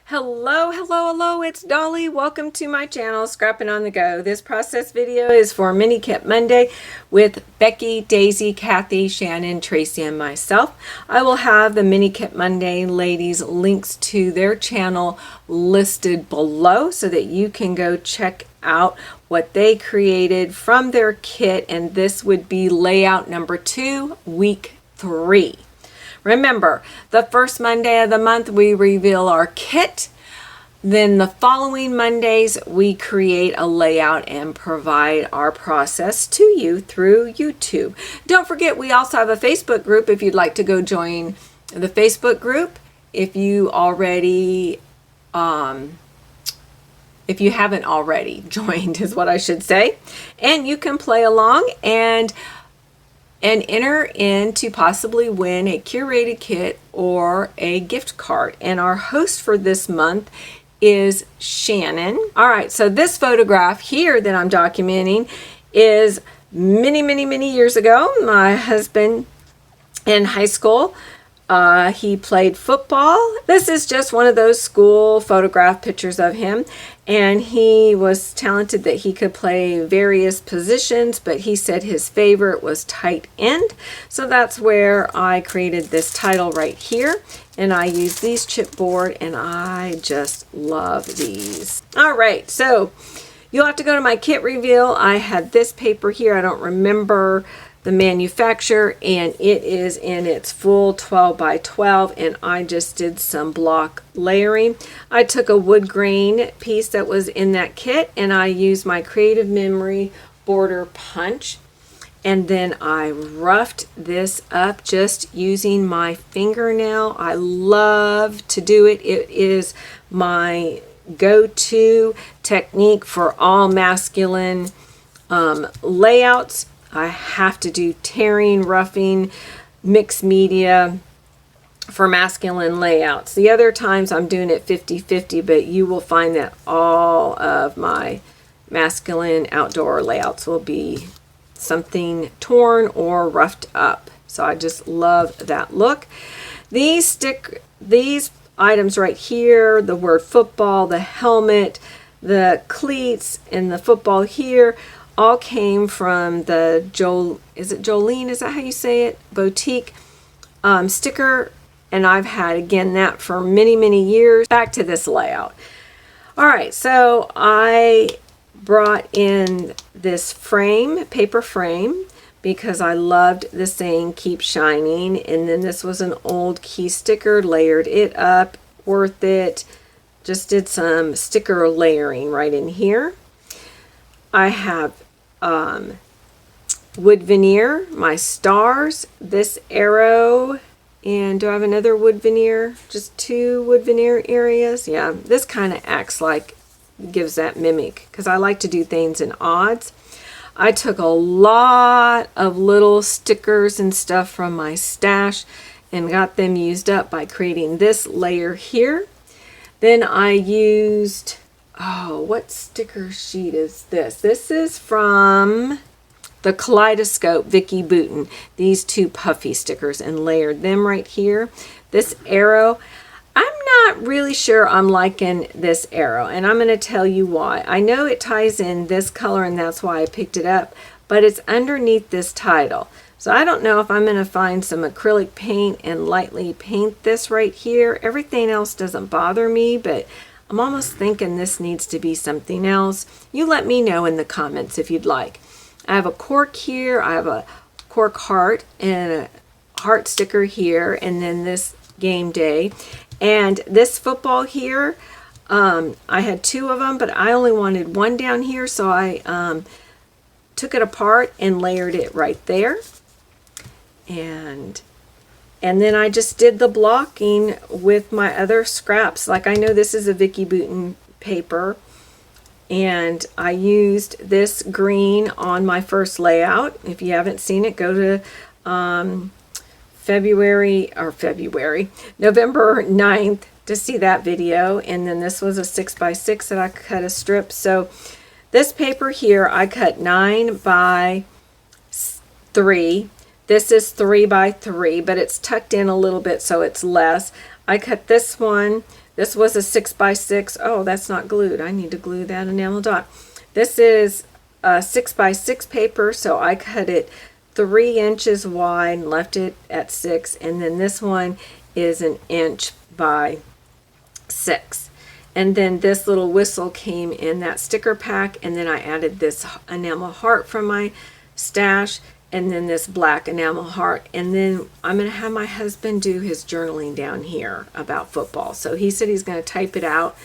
Hello, hello, hello, it's Dolly. Welcome to my channel, Scrapping on the Go. This process video is for Mini Kit Monday with Becky, Daisy, Kathy, Shannon, Tracy, and myself. I will have the Mini Kit Monday ladies' links to their channel listed below so that you can go check out what they created from their kit, and this would be layout number 2, week 3. Remember, the first Monday of the month, we reveal our kit. Then the following Mondays, we create a layout and provide our process to you through YouTube. Don't forget, we also have a Facebook group if you'd like to go join the Facebook group. If you haven't already joined is what I should say. And you can play along and enter in to possibly win a curated kit or a gift card. And our host for this month is Shannon. All right, so this photograph here that I'm documenting is many years ago. My husband in high school, he played football. This is just one of those school photograph pictures of him. And he was talented that he could play various positions, but he said his favorite was tight end. So that's where I created this title right here. And I use these chipboard, and I just love these. All right, so you'll have to go to my kit reveal. I had this paper here. I don't remember the manufacturer, and it is in its full 12 by 12, and I just did some block layering. I took a wood grain piece that was in that kit, and I used my Creative Memory border punch, and then I roughed this up just using my fingernail. I love to do it. It is my go-to technique for all masculine layouts. I have to do tearing, roughing, mixed media for masculine layouts. The other times I'm doing it 50-50, but you will find that all of my masculine outdoor layouts will be something torn or roughed up. So I just love that look. These items right here, the word football, the helmet, the cleats, and the football here, all came from the Jolene, is that how you say it? Boutique sticker, and I've had, again, that for many years. Back to this layout. All right, so I brought in this frame, paper frame, because I loved the saying, keep shining, and then this was an old key sticker, layered it up, worth it. Just did some sticker layering right in here. I have wood veneer, my stars, this arrow, and do I have another wood veneer? Just 2 wood veneer areas. Yeah, this kind of acts like, gives that mimic, because I like to do things in odds. I took a lot of little stickers and stuff from my stash and got them used up by creating this layer here. Then I used, oh, what sticker sheet is this? This is from the Kaleidoscope Vicky Bouton. These 2 puffy stickers, and layered them right here. This arrow, I'm not really sure I'm liking this arrow, and I'm going to tell you why. I know it ties in this color, and that's why I picked it up, but it's underneath this title. So I don't know if I'm going to find some acrylic paint and lightly paint this right here. Everything else doesn't bother me, but I'm almost thinking this needs to be something else. You let me know in the comments if you'd like. I have a cork here. I have a cork heart and a heart sticker here, and then this game day. And this football here, I had 2 of them, but I only wanted 1 down here, so I took it apart and layered it right there. And then I just did the blocking with my other scraps. Like, I know this is a Vicky Bouton paper, and I used this green on my first layout. If you haven't seen it, go to November 9th to see that video. And then this was a 6x6 that I cut a strip. So this paper here, I cut 9 by 3. This is 3 by 3, but it's tucked in a little bit, so it's less. I cut this one This was a 6x6. Oh, that's not glued. I need to glue that enamel dot. This is a 6x6 paper, so I cut it 3 inches wide and left it at 6. And then this one is 1 inch by 6. And then this little whistle came in that sticker pack, and then I added this enamel heart from my stash, and then this black enamel heart. And then I'm going to have my husband do his journaling down here about football. So he said he's going to type it out,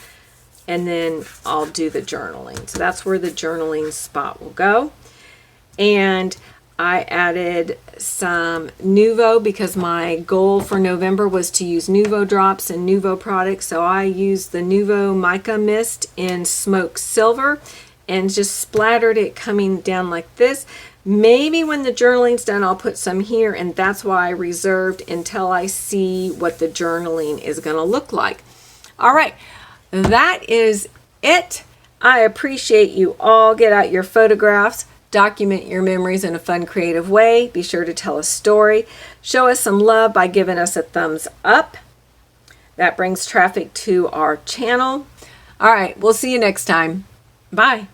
and then I'll do the journaling. So that's where the journaling spot will go. And I added some Nuvo because my goal for November was to use Nuvo drops and Nuvo products. So I used the Nuvo Mica Mist in Smoke Silver and just splattered it coming down like this. Maybe when the journaling's done, I'll put some here, and that's why I reserved until I see what the journaling is going to look like. All right, that is it. I appreciate you all. Get out your photographs. Document your memories in a fun, creative way. Be sure to tell a story. Show us some love by giving us a thumbs up. That brings traffic to our channel. All right, we'll see you next time. Bye.